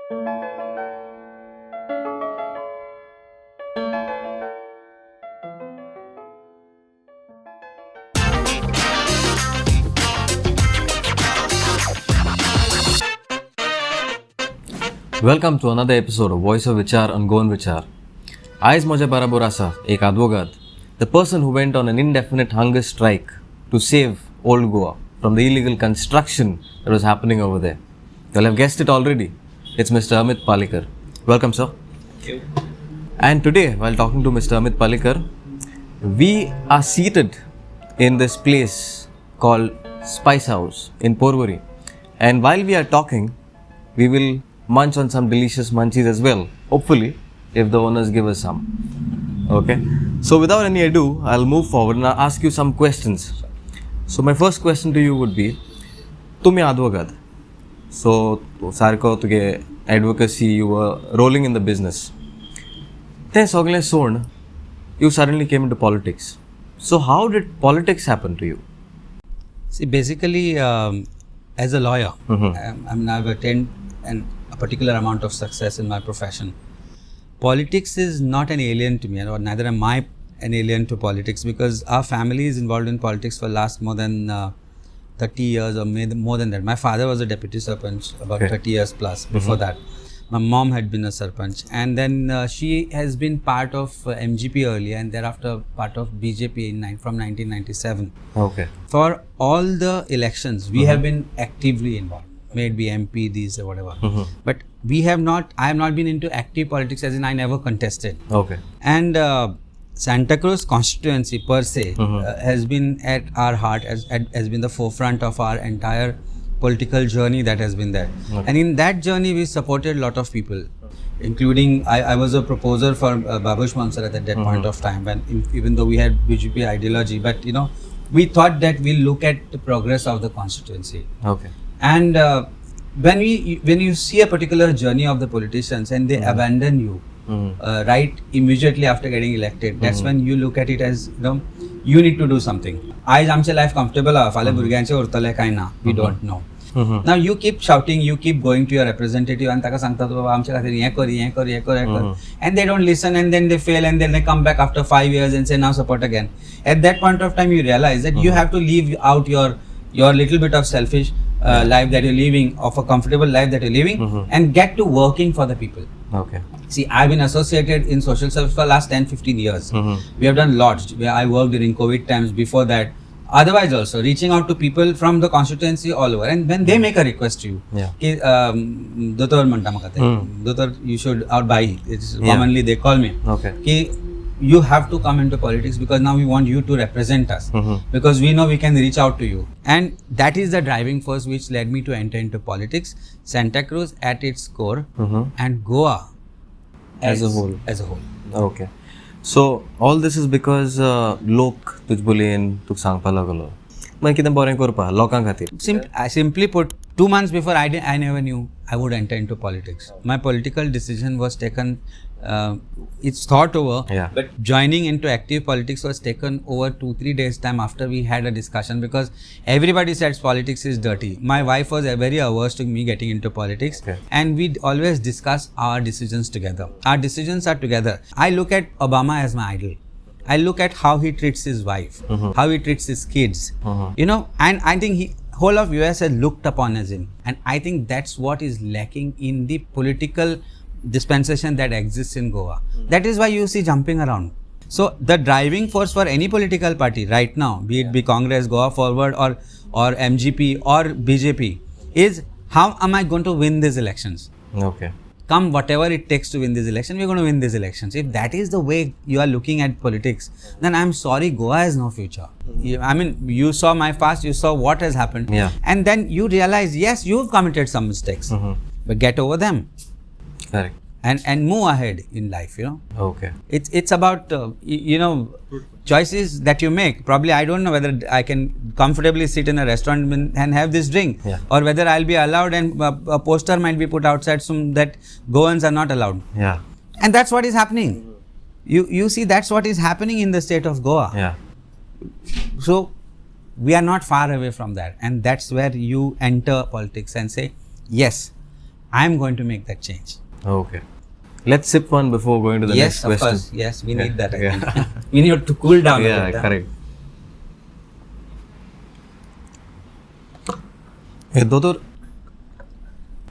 Welcome to another episode of voice of Vichar on Goan Vichar. आयज म्हज्या बराबर आसा एक advocate, the person who went on an indefinite hunger strike to save old Goa from the illegal construction that was happening over there. You'll have guessed it already. It's Mr. Amit Palekar. Welcome, sir. Thank you. And today, while talking to Mr. Amit Palekar, we are seated in this place called Spice House in Porvorim. And while we are talking, we will munch on some delicious munchies as well, hopefully, if the owners give us some. Okay? So without any ado, I'll move forward and I'll ask you some questions. So my first question to you would be, तुम्ही advocate. So सारको तुगे advocacy, you were rolling in the business. ते सगळें सोड, you suddenly came into politics. So how did politics happen to you? See, basically, as a lawyer, I've attained a particular amount of success in my profession. Politics is not an alien to me, or neither am I an alien to politics, because our family is involved in politics for last more than 30 years or more than that. My father was a deputy sarpanch about 30 years plus. Before that, my mom had been a sarpanch, and then she has been part of MGP earlier, and thereafter part of BJP from 1997. Okay. For all the elections, we have been actively involved. May it be MP, these or whatever. But I have not been into active politics, as in I never contested. Okay. And Santa Cruz constituency per se has been at our heart, has been the forefront of our entire political journey that has been there. Okay. And in that journey, we supported a lot of people, including I was a proposer for Babush Mansar at that point of time, when even though we had BJP ideology, but we thought that we'll look at the progress of the constituency. Okay. And when you see a particular journey of the politicians and they abandon you right immediately after getting elected, that's when you look at it as you need to do something. Aaj amche life comfortable ah, fale burgyanche urtale kai na, we don't know. Now you keep shouting, you keep going to your representative and taka sangta baba amche khatir ye kar, and they don't listen, and then they fail, and then they come back after 5 years and say now support again. At that point of time, you realize that you have to leave out your little bit of selfish life that you're living, of a comfortable life that you're living, and get to working for the people. Okay. See, I've been associated in social service for the last 10-15 years. We have done lots. I worked during COVID times, before that. Otherwise also, reaching out to people from the constituency all over. And when they make a request to you, Dotor Manta Makate, Dotor, you should out by, it's commonly they call me. Okay. You have to come into politics because now we want you to represent us, because we know we can reach out to you. And that is the driving force which led me to enter into politics. Santa Cruz at its core, and Goa as a whole. Okay. So all this is because lok तुझ बोलेन तुक सांगपा लागलो. मागीर कितें बरें करपा लोकां खातीर. Simply put, 2 months before I never knew I would enter into politics. My political decision was taken, it's thought over, but joining into active politics was taken over 2-3 days time after we had a discussion, because everybody says politics is dirty. My wife was very averse to me getting into politics, and we always discuss our decisions together. Our decisions are together. I look at Obama as my idol. I look at how he treats his wife, how he treats his kids, and I think whole of US has looked upon as him. And I think that's what is lacking in the political dispensation that exists in Goa. That is why you see jumping around. So the driving force for any political party right now, be it Congress, Goa Forward, or MGP or BJP, is how am I going to win these elections? Okay. Come whatever it takes to win this election, we're going to win these elections. If that is the way you are looking at politics, then I'm sorry, Goa has no future. I mean, you saw my past, you saw what has happened. And then you realize, yes, you've committed some mistakes, but get over them. Correct. And move ahead in life, Okay. It's about, choices that you make. Probably I don't know whether I can comfortably sit in a restaurant and have this drink, or whether I'll be allowed, and a poster might be put outside that Goans are not allowed. And that's what is happening. You see, that's what is happening in the state of Goa. So we are not far away from that, and that's where you enter politics and say, yes, I am going to make that change. Okay. Let's sip one before going to the Yes, next of question. course. Yes, we need that. I Yeah. think. We need to cool down. a Yeah, bit, huh? correct. हे दोतोर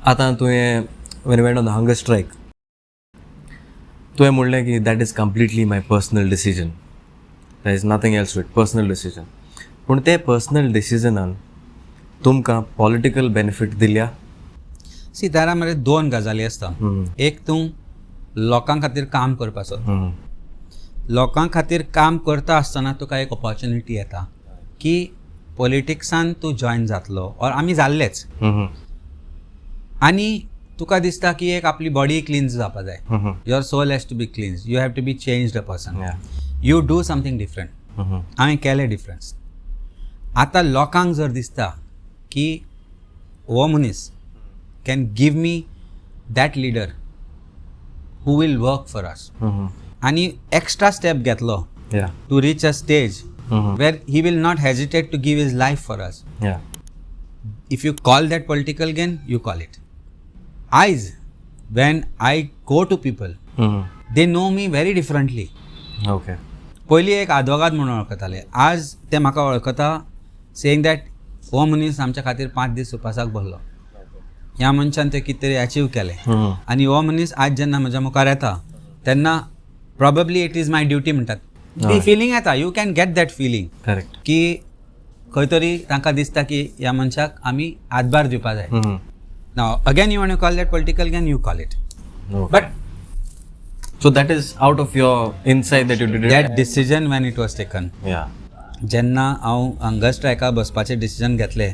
आतां तुवें when you went on the hunger strike तुवें म्हणलें की that is completely my personal decision. There is nothing else to it. Personal decision. पूण ते personal डिसिजनान तुमकां political benefit दिल्या? सी तारा मरे दोन गजाली आसता. एक तूं लोकां खातीर काम करपाचो. लोकां खातीर काम करता आसतना तुका एक ऑपॉर्च्युनिटी येता की पॉलिटिक्सान तूं जॉयन जातलो ऑर आमी जाल्लेच आनी तुका दिसता की एक आपली बॉडी क्लिन्स जावपा जाय. Your soul has to be cleanse. You have to be changed a person. You do something different. हांवें केलें डिफरन्स. आतां लोकांक जर दिसता की हो मनीस can give me that leader who will work for us आनी एक्स्ट्रा स्टेप घेतलो to reach a stage where he will not hesitate to give his life for us. Yeah. If you call that political gain, you call it. When I go to people, they know me very differently. Okay. पयलीं एक आदवोगाद म्हणून वळखताले. आज ते म्हाका वळखता saying that हो मनीस आमच्या खातीर 5 दीस उपासाक बसलो. ह्या मनशान ते कितें तरी अचीव केलें आनी हो मनीस आज जेन्ना म्हज्या मुखार येता तेन्ना probably it is my duty म्हणटात. ती फिलींग येता. You can get that feeling correct की खंय तरी तांकां दिसता की ह्या मनशाक आमी हातभार दिवपा जाय. Now again you want to call that political gain, you call it. But so that is out of your insight that you did that decision when it was taken. जेन्ना हांव हंगर स्ट्रायकाक बसपाचें डिसिजन घेतलें,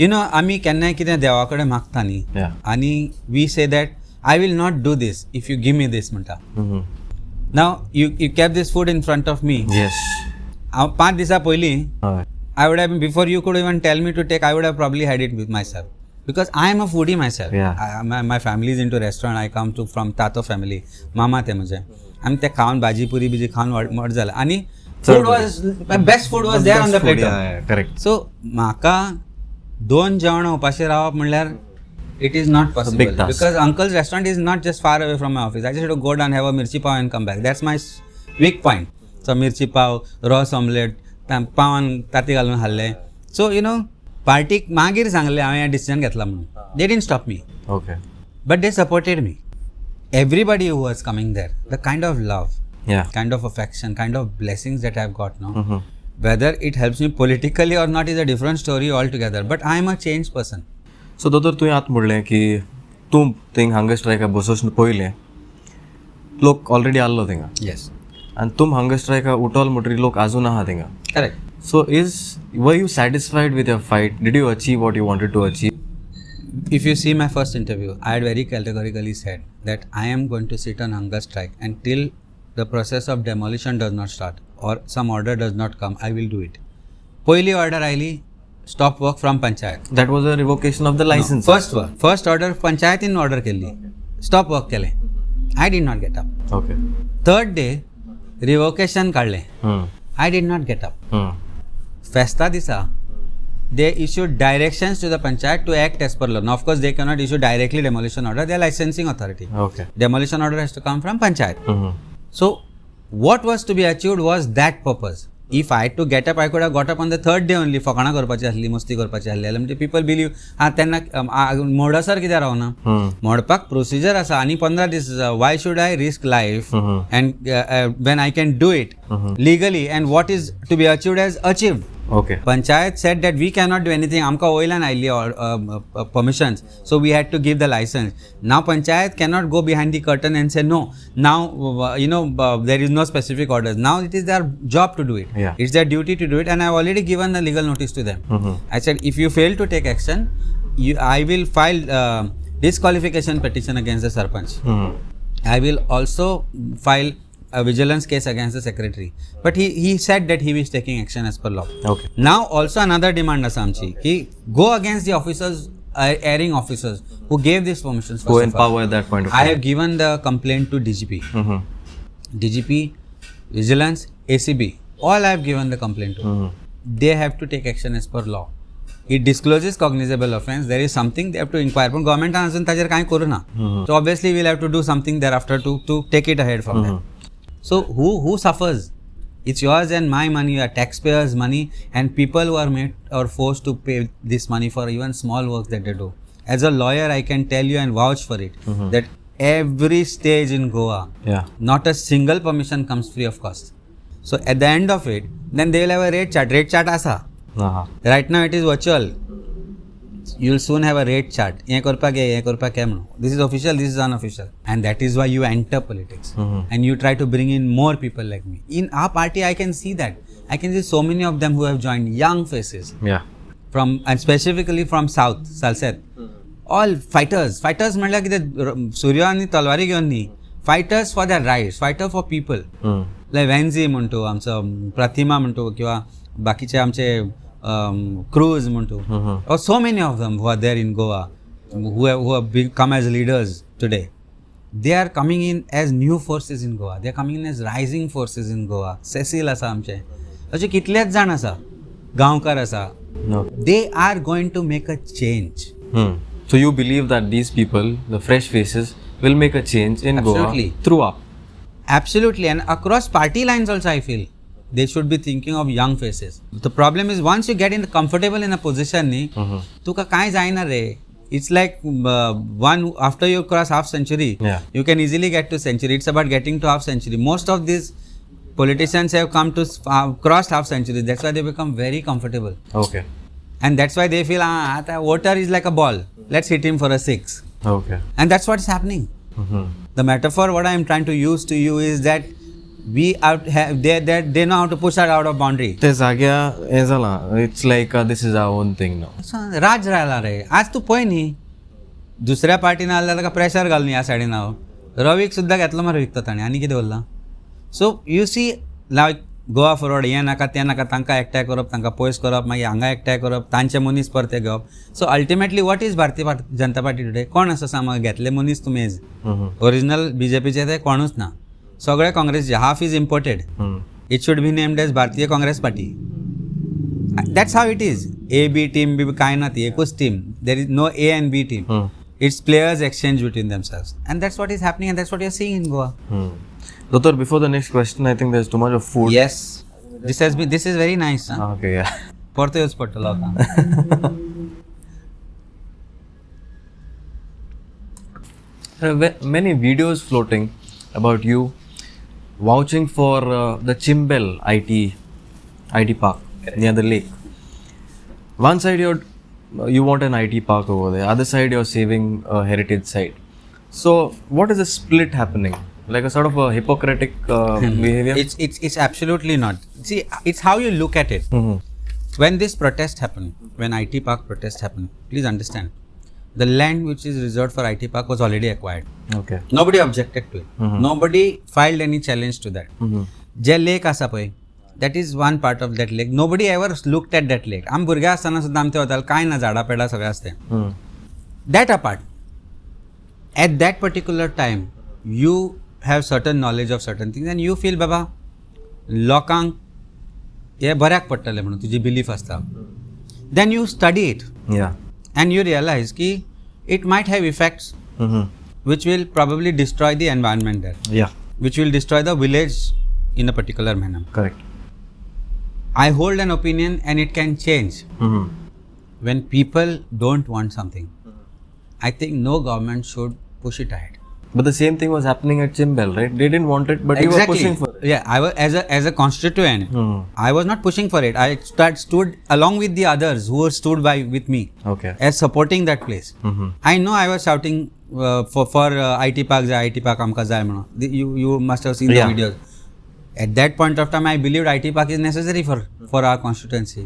you know आमी केन्नाय कितें देवा कडेन मागता न्ही आनी we say that I will not do this if you give me this म्हणटा. Now you kept this food in front of me. Yes. 5 दिसा पयलीं I would have, before you could even tell me to take, I would have probably had it with myself because I am a foodie myself. Yeah. My family is into restaurant. I come from Tato family. मामा ते म्हजे. आमी ते खावन भाजी Puri busy खावन mode जाला आनी food was my best food was there on the plate. Yeah, correct. So म्हाका 2 जेवणां उपाशी रावप म्हणल्यार it is not possible big task. because uncle's restaurant is not just far away from my office. I just have to go down, have a mirchi pav and come back. That's my weak point. So mirchi pav, rose omelette, pavan tati घालून हाडले. So you know पार्टीक मागीर सांगलें हांवें हें decision घेतला म्हणून. They didn't stop me. Okay. But they supported me. Everybody who was coming there, the kind of love, kind of affection, kind of blessings that I've got now, whether it helps me politically or not is a different story altogether. But I am a changed person. सो दोतोर तुवें आतां म्हणलें की तूं thing hunger स्ट्रायकाक बसोवचे पयलें लोक already आसलो थिंगा Yes. आनी तुम हंगर स्ट्रायकाक उठोल म्हणटरी लोक आजून आहा थिंगा. Correct. So were you satisfied with your fight? Did you achieve what you wanted to achieve? If you see my first interview, I had very categorically said that I am going to sit on hunger strike until the process of demolition does not start or some order does not come. I will do it. पहिली order oily, stop work from panchayat. That was a revocation of the license. First order panchayatin order केली, stop work केलें. I did not get up. Okay. Third day revocation काडलें. I did not get up. Festa disa, they issued directions to the panchayat to act as per law. Now, of course, they cannot issue directly demolition order. They are licensing authority. Okay. Demolition order has to come from panchayat. So, what was to be achieved was that purpose. If I had to get up, I could have got up on the third day only. फकाणां करपाची आसली, मस्ती करपाची आसली जाल्यार म्हणजे people believe तेन्ना मोडसर कित्याक रावना? मोडपाक प्रोसिजर आसा आनी 15 दीस आसा. Why should I risk life and when I can do it legally and what is to be achieved as achieved? Okay. Panchayat said that we cannot do anything. आमकां वयल्यान आयिल्ली permissions, so we had to give the license. Now Panchayat cannot go behind the curtain and say no. Now there is no specific orders. Now it is their job to do it. Yeah. It's their duty to do it, and I have already given the legal notice to them. I said if you fail to take action, I will file disqualification petition against the sarpanch. I will also file a vigilance case against the secretary. But he said that he is taking action as per law. Okay. Now also another demand asa amchi ki go against the officers, airing officers who gave these permissions. Go in power at that point of time. I have given the complaint to DGP. DGP, vigilance, ACB. All I have given the complaint to. They have to take action as per law. it discloses cognizable offense, there is something they have to inquire. But government अजून ताजेर कांय करूना. So obviously we'll have to do something thereafter to take it ahead from there. So who suffers? It's yours and my money, your taxpayers' money, and people who are made or forced to pay this money for even small work that they do. As a lawyer, I can tell you and vouch for it that every stage in Goa, not a single permission comes free of cost. So at the end of it, then they will have a rate chart. Rate chart asa. Right now it is virtual. You will soon have a rate chart. This is official, this is unofficial. And that is why you enter politics. And you try to bring in more people like me. In our party, I can see that. I can see so many of them who have joined, young faces. From, and specifically from South, Salsette. All fighters. Fighters म्हटलं की ते सूर्य आणि तलवारी घेऊन न्ही. Fighters for their rights. Fighter for people. Like Venzi म्हणतो, आमचं प्रतिमा म्हणतो, किंवा बाकीचे आमचे Cruz म्हणतो. Or so many of them who are there in Goa, who have become as leaders today. They are coming in as new forces in Goa. They are coming in as rising forces in Goa. Cecil आसा आमचे. अशे कितलेच जाण आसा. गांवकार आसा. They are going to make a change. So you believe that these people, the fresh faces, will make a change in Goa through up? Absolutely, and across party lines also I feel they should be thinking of young faces. The problem is once you get comfortable in a position, तुका काय जायना रे. It's like one after you cross half century, you can easily get to century. It's about getting to half century. Most of these politicians have come to cross half century. That's why they become very comfortable. Okay. And that's why they feel, the voter is like a ball. Let's hit him for a 6. Okay. And that's what's happening. The metaphor what I am trying to use to you is that we they know how to push us out of boundary. It's like this is our own thing now. राज राहिला रे. आज तू पळय न्ही दुसऱ्या पार्टीन आल्या ताका pressure घालून ह्या सायडीन हांव रवीक सुद्दां घेतलो मरे विकतो ताणें आनी कितें उरलां. So you see like Goa Forward हें नाका तें नाका तांकां एकठांय करप तांकां पयस करप मागीर हांगा एकठांय करप तांचे मनीस परते घेवप. सो ultimately what is Bharatiya Janata party today? कोण आसा सांग म्हाका घेतले मनीस तुमेज ओरिजिनल बीजेपीचे ते कोणूच ना. सगळे काँग्रेसचे half is imported. It should be named as Bharatiya Congress party. That's how it is. A B team B कांय ना ती एकूच team. There is no A and B team. It's players exchange between themselves and that's what is happening and that's what you are seeing in Goa. Dr. before the next question, I think there's too much of food. Yes. This is very nice. Huh? Okay, yeah. Porto use potala. There are many videos floating about you vouching for the Chimbel IT park near the lake. One side you want an IT park over there, other side you're saving a heritage site. So what is the split happening? Like a sort of a hypocritic behavior? It's absolutely not. See, it's how you look at it. When this protest happened, when IT park protest happened, please understand, the land which is reserved for IT park was already acquired. Okay. Nobody objected to it. Nobody filed any challenge to that. J lake asa पळय, that is one part of that lake. Nobody ever looked at that lake. आम भुरगे आसतना सुद्दां आमचे वताले कांय ना झाडां पेडां सगळें आसतें. That apart, at that particular time, you have certain knowledge of certain things and you feel बाबा लोकांक हे बऱ्याक पडटलें म्हणून तुजी बिलीफ आसता. Then you study it. Yeah. And you realize ki it might have effects which will probably destroy the environment there. Yeah. Which will destroy the village in a particular manner. Correct. I hold an opinion and it can change. When people don't want something, I think no government should push it ahead. But the same thing was happening at Chimbel, right? They didn't want it, but you were pushing for it. Yeah, I was as a constituent. I was not pushing for it. I stood along with the others who stood by with me. Okay. As supporting that place. I know I was shouting for IT park amka jai mano. You must have seen the videos. At that point of time, I believed IT park is necessary for our constituency.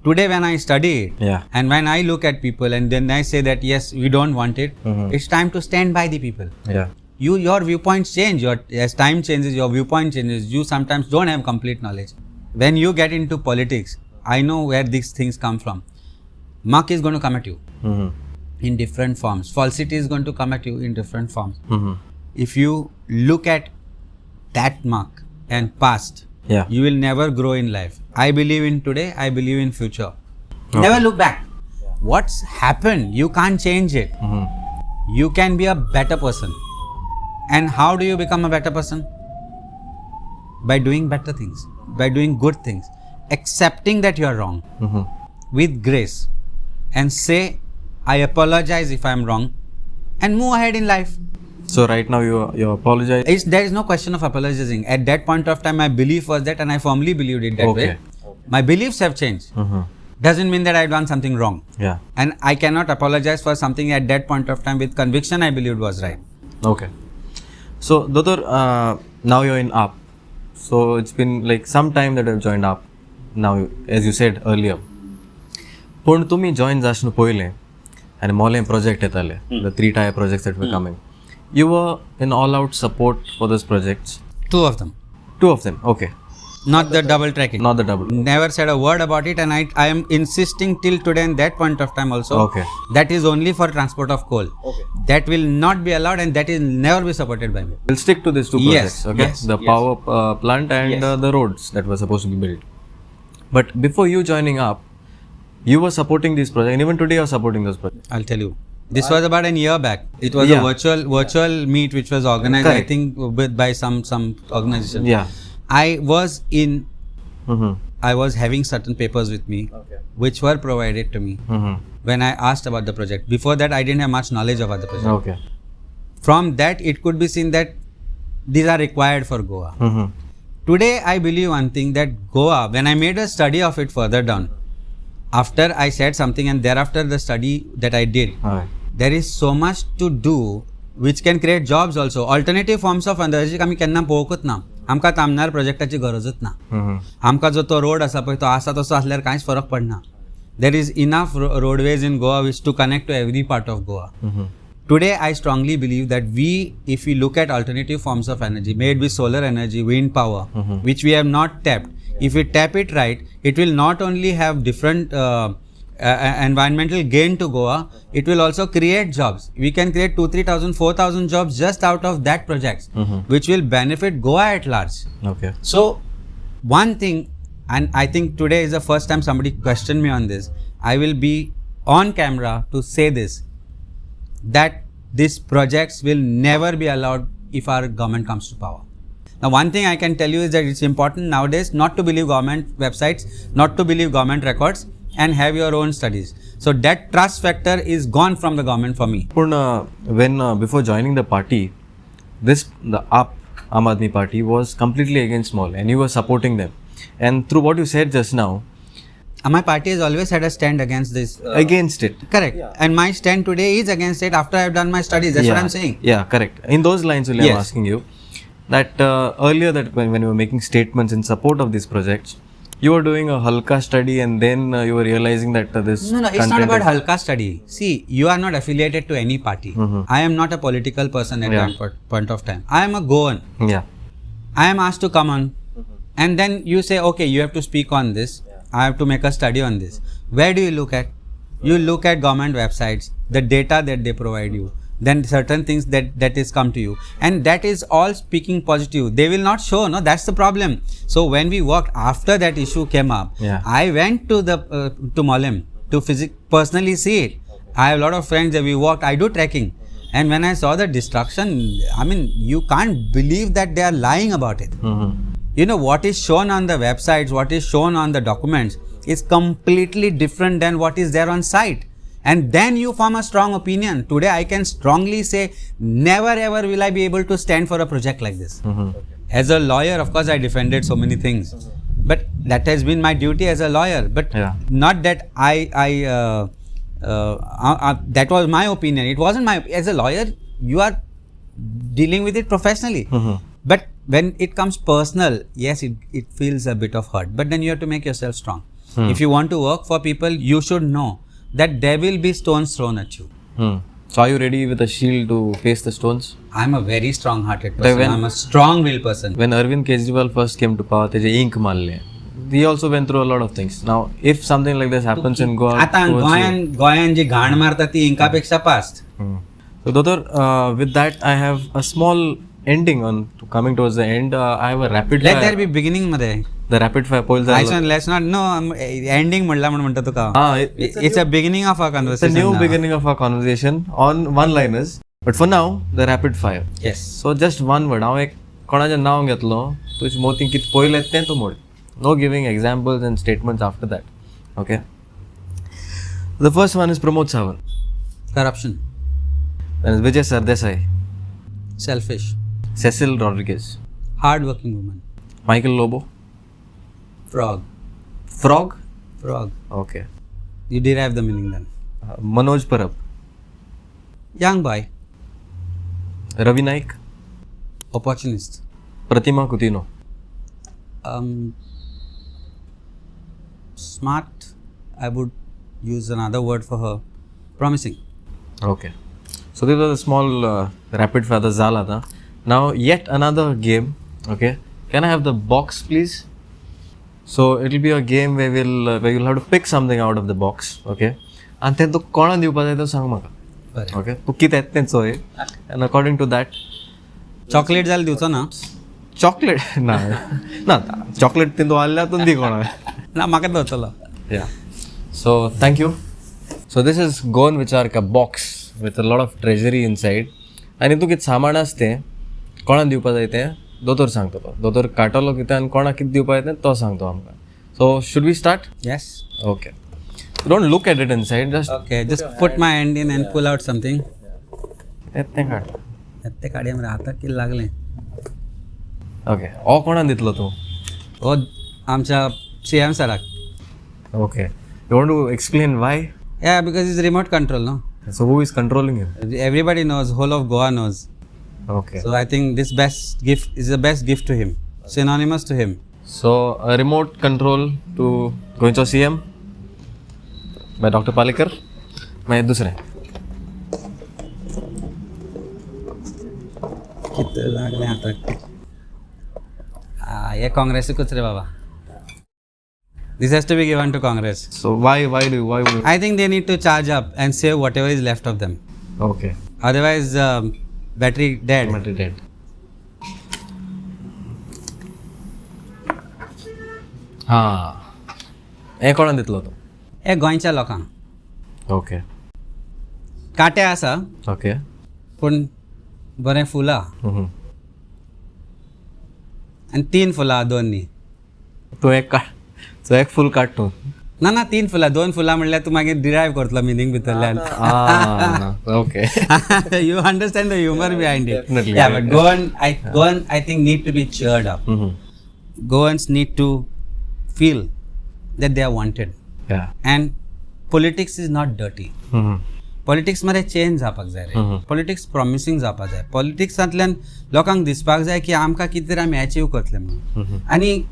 Today, when I study it, and when I look at people, and then I say that yes, we don't want it, it's time to stand by the people. Yeah. Your viewpoints change. As time changes, your viewpoint changes. You sometimes don't have complete knowledge. When you get into politics, I know where these things come from. Muck is going to come at you in different forms. Falsity is going to come at you in different forms. If you look at that muck and past, you will never grow in life. I believe in today, I believe in future. Never look back. What's happened, you can't change it. You can be a better person. And how do you become a better person? By doing better things, by doing good things, accepting that you are wrong with grace, and say, I apologize if I am wrong, and move ahead in life. So right now you apologize. There is no question of apologizing. At that point of time, my belief was that, and I firmly believed it that way. My beliefs have changed. Doesn't mean that I've done something wrong. Yeah. And I cannot apologize for something at that point of time with conviction I believed was right. Okay. So, Dr. Now you're in AAP. So, it's been like some time that I've joined AAP. Now, as you said earlier. But तुम्ही join जाशनु पहिले and मोले project येताले, the 3 tier projects that were coming. You were in all-out support for those projects. 2 of them. 2 of them. Okay. Not the double tracking. Not the double. Never said a word about it, and I am insisting till today in that point of time also. Okay. That is only for transport of coal. Okay. That will not be allowed, and that will never be supported by me. We'll stick to these 2 projects. Yes. Okay. Yes. The power plant and the roads that were supposed to be built. But before you joining AAP, you were supporting these projects, and even today you are supporting those projects. I'll tell you. This was about a year back. It was a virtual meet which was organized, Correct. I think, by some organization. Yeah. I was in. I was having certain papers with me, which were provided to me when I asked about the project. Before that, I didn't have much knowledge about the project. Okay. From that, it could be seen that these are required for Goa. Today, I believe one thing, that Goa, when I made a study of it further down, after I said something and thereafter the study that I did, there is so much to do which can create jobs also. Alternative forms of energy आमी केन्ना पळोवंकूच ना. आमकां तामनार प्रोजेक्टाची गरजूच ना. आमकां जो तो road आसा पळय तो आसा तसो आसल्यार कांयच फरक पडना. There is enough roadways in Goa which to connect to every part of Goa. Today, I strongly believe that if we look at alternative forms of energy, may it be solar energy, wind power, which we have not tapped, if we tap it right, it will not only have different environmental gain to Goa, it will also create jobs. We can create 2,000, 3,000, 4,000 jobs just out of that project, which will benefit Goa at large. Okay. So, one thing, and I think today is the first time somebody questioned me on this, I will be on camera to say this, that these projects will never be allowed if our government comes to power. Now, one thing I can tell you is that it's important nowadays not to believe government websites, not to believe government records, and have your own studies. So that trust factor is gone from the government for me. When before joining the party, the AAP, Aam Aadmi Party, was completely against mall, and you were supporting them. And through what you said just now, my party has always had a stand against this. Against it. Correct. Yeah. And my stand today is against it after I have done my studies. That's what I'm saying. Yeah, correct. In those lines, only I'm asking you that earlier that when you were making statements in support of these projects, you were doing a Halka study, and then you were realizing that this. No, it's not about Halka study. See, you are not affiliated to any party. I am not a political person at that point of time. I am a Goan. Yeah. I am asked to come on, and then you say, okay, you have to speak on this. I have to make a study on this. Where do you look at? You look at government websites, the data that they provide you, then certain things that is come to you, and that is all speaking positive. They will not show, no, that's the problem. So when we worked after that issue came up, I went to the to Mollem to personally see it. I have a lot of friends that we worked. I do trekking, and when I saw the destruction, I mean, you can't believe that they are lying about it. You know, what is shown on the websites, what is shown on the documents is completely different than what is there on site. And then you form a strong opinion. Today, I can strongly say, never ever will I be able to stand for a project like this. As a lawyer, of course, I defended so many things. But that has been my duty as a lawyer. But not that that was my opinion. It wasn't my, as a lawyer, you are dealing with it professionally. But when it comes personal, yes, it feels a bit of hurt. But then you have to make yourself strong. If you want to work for people, you should know that there will be stones thrown at you. So are you ready with a shield to face the stones? I'm a very strong-hearted person. I'm a strong-willed person. When Arvind Kejriwal first came to power, they ink malle. He also went through a lot of things. Now, if something like this happens in Goa, Goyan ji ghaan marta ti inka peksha past. So, Dr. With that, I have a small ending on coming towards the end. I have a rapid. Let there be beginning, Madhe. the rapid fire poll. Let's not no ending म्हणला म्हणतो तुका. It's a beginning of our conversation. It's a new beginning of our conversation on one-liners. But for now, the rapid fire. Yes. So just one word. हांव एक कोणाचें नांव घेतलो, तुजे मोतीन कितें पयलें तें तूं म्हण. No giving examples and statements after that. Okay. The first one is Pramod Sawant. Corruption. Then is Vijay Sardesai. Selfish. Cecil Rodriguez. Hard-working woman. Michael Lobo. Frog. Frog? Frog. Okay. You derive the meaning then. Manoj Parab. Young boy. Ravi Naik. Opportunist. Pratima Coutinho. Smart. I would use another word for her. Promising. Okay. So these were the small rapid fire the Zala tha. Now yet another game. Okay. Can I have the box please? So it will be a game where you'll have to pick something out of the box. Okay. And then tu kona diwpa jay to sang maka. Okay. Tu kit etne choy. And according to that. Chocolate जाल दिवचो ना. Chocolate? ना. Chocolate तिंदो आल्या तुंदी कोणा. ना म्हाका दोतलो. Yeah. So thank you. So this is Goan Vicharka box with a lot of treasury inside. आणि तू कितें सामान आसते कोणा दिवपा जाय तें दोतोर सांगतो तो. दोतोर काटलो कितें आनी कोणाक कितें दिवपा जाय तें तो सांगतो आमकां. So should we start? Yes. Okay. Don't look at it inside. Just put my hand in and pull out something. येत्तें काड. येत्तें काडया मरे हाताक कितें लागलें. Okay. हो कोणाक दितलो तूं? हो आमच्या CM सराक. Okay. You want to explain why? Yeah, because it's remote control, no? So who is controlling him? Everybody knows, whole of Goa knows. Okay. So I think this best gift is the best gift to him, synonymous to him. So a remote control to गोंयचो CM by Dr. Palikar. मागीर दुसरें. कितें लागलें हाताक. हे काँग्रेसीकूच रे बाबा. This has to be given to Congress. So why would you? I think they need to charge up and save whatever is left of them. Okay. Otherwise, battery dead. Battery dead. हे कोणाक दितलो तो? हे गोंयच्या लोकांक. Okay. काटे आसा. Okay. पूण बरें फुलां. आनी 3 फुलां 2 न्ही. तूं एक काड. So एक फूल काड तूं. ना 3 फुलां 2 फुलां म्हणल्यार तूं मागीर डिरायव करतलो मिनींग भितरल्यान. Okay. You understand the humor behind it. Definitely. Yeah, but Goan I think need to be cheered up. Goans need to feel that they are wanted. Yeah. And politics is not dirty. Politics मरे change जावपाक जाय रे. Politics प्रॉमिसींग जावपाक जाय. पॉलिटिक्सांतल्यान लोकांक दिसपाक जाय की आमकां कितें तरी आमी अचीव करतले म्हणून. आनी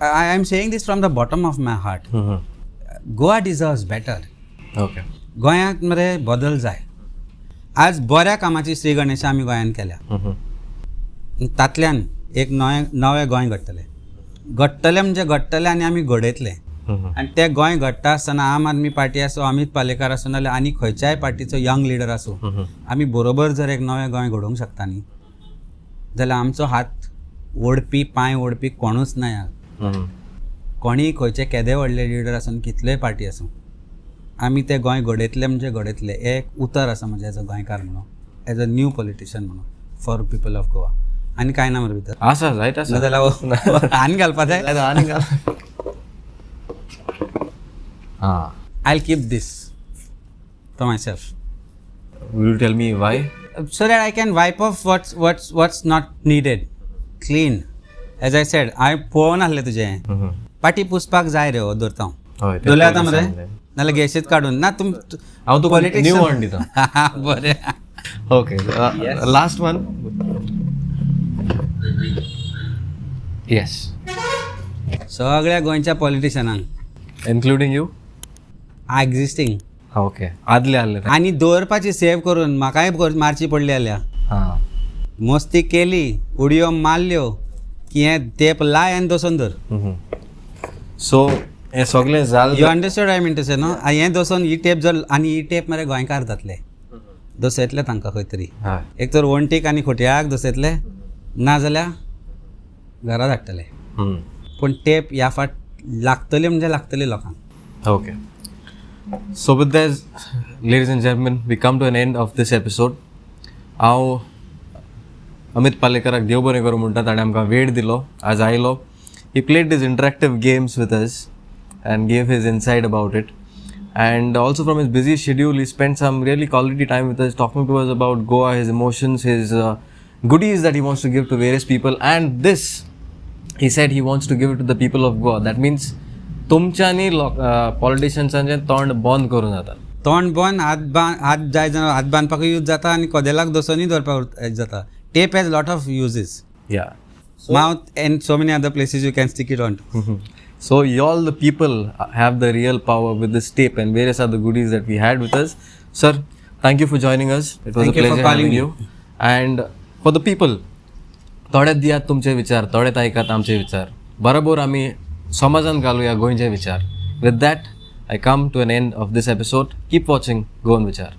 I am saying this from the bottom of my heart. Goa deserves better. Okay. गोंयांत मरे बदल जाय. आज बऱ्या कामाची श्री गणेशा आमी गोंयांत केल्या. तातल्यान एक नवें गोंय घडटलें. घडटलें म्हणजे घडटलें आनी आमी घडयतले. आनी तें गोंय घडटा आसतना आम आदमी पार्टी आसूं, अमित पालेकार आसूं नाल्यार आनी खंयच्याय पार्टीचो यंग लिडर आसूं, आमी बरोबर जर एक नवें गोंय घडोवंक शकता न्ही जाल्यार आमचो हात ओडपी पांय ओडपी कोणूच ना. कोणीय खंयचे केदे व्हडले लिडर आसूं कितलेय पार्टी आसूं, आमी तें गोंय घडयतले म्हणजे घडयतले. हें एक उतर आसा म्हजें एज अ गोंयकार म्हणून, एज अ न्यू पॉलिटिशियन म्हणून फॉर पीपल ऑफ गोवा. आनी कांय ना मरे भितर आसा जायत आसा जाल्यार आनी घालपा जाय. आनी घाल. I'll keep this for myself. Will you tell me why? So that I can wipe off what's not needed. Clean. As I said, I पळोवन आसलें तुजें. पाटी पुसपाक जाय रे हो दवरता हांव. दवरल्या आतां मरे नाल्यार गॅशीत काडून ना तुम हांव तुका न्यू वन दिता. बरें. ओके. Last one. येस. सगळ्या गोंयच्या पॉलिटिशियनांक इन्क्लुडींग यू एक्झिस्टींग. ओके. आदले आसले आनी दवरपाची सेव करून म्हाकाय मारची पडली जाल्यार मस्ती केली, उडयो मारल्यो की हें तेप लाय आनी दसोन धर. सो हें सगळें जाल. You understand I mean to say न्हू. हें दसोन ही टेप जर आनी ही टेप मरे गोंयकार जातले, दसयतले तांकां खंय तरी. एक तर वणटीक आनी खोटयाक दसयतले, ना जाल्यार घरा धाडटले. पूण टेप ह्या फाट लागतले म्हणजे लागतले लोकांक. Okay. So with this, ladies and gentlemen, we come to an end of this episode. हांव अमित पालेकराक देव बरें करूं म्हणटा, ताणें आमकां वेळ दिलो, आज आयलो. He played these interactive games with us and gave his insight about it. And also from his busy schedule, he spent some really quality time with us, talking to us about Goa, his emotions, his goodies that he wants to give to various people. And this, he said he wants to give it to the people of Goa. That means तुमच्यांनी पॉलिटिशियन्सांचें तोंड बंद करूं जाता. तोंड बंद, हात जाय जाल्यार हात बांदपाक यूज जाता आनी कदेलाक दसोनी दवरपाक जाता. Tape has lot of uses. Yeah. Mouth and so many other places you can stick it on. So y'all the people have the real power with this tape and various other goodies that we had with us. Sir, thank you for joining us. It was Thank a you for pleasure calling having you. And for the people, थोडेच दियात तुमचे विचार, थोडेच ऐकात आमचे विचार. बरोबर आमी समाजान घालुया गोंयचे विचार. With that, I come to an end of this episode. Keep watching Goan Vichar.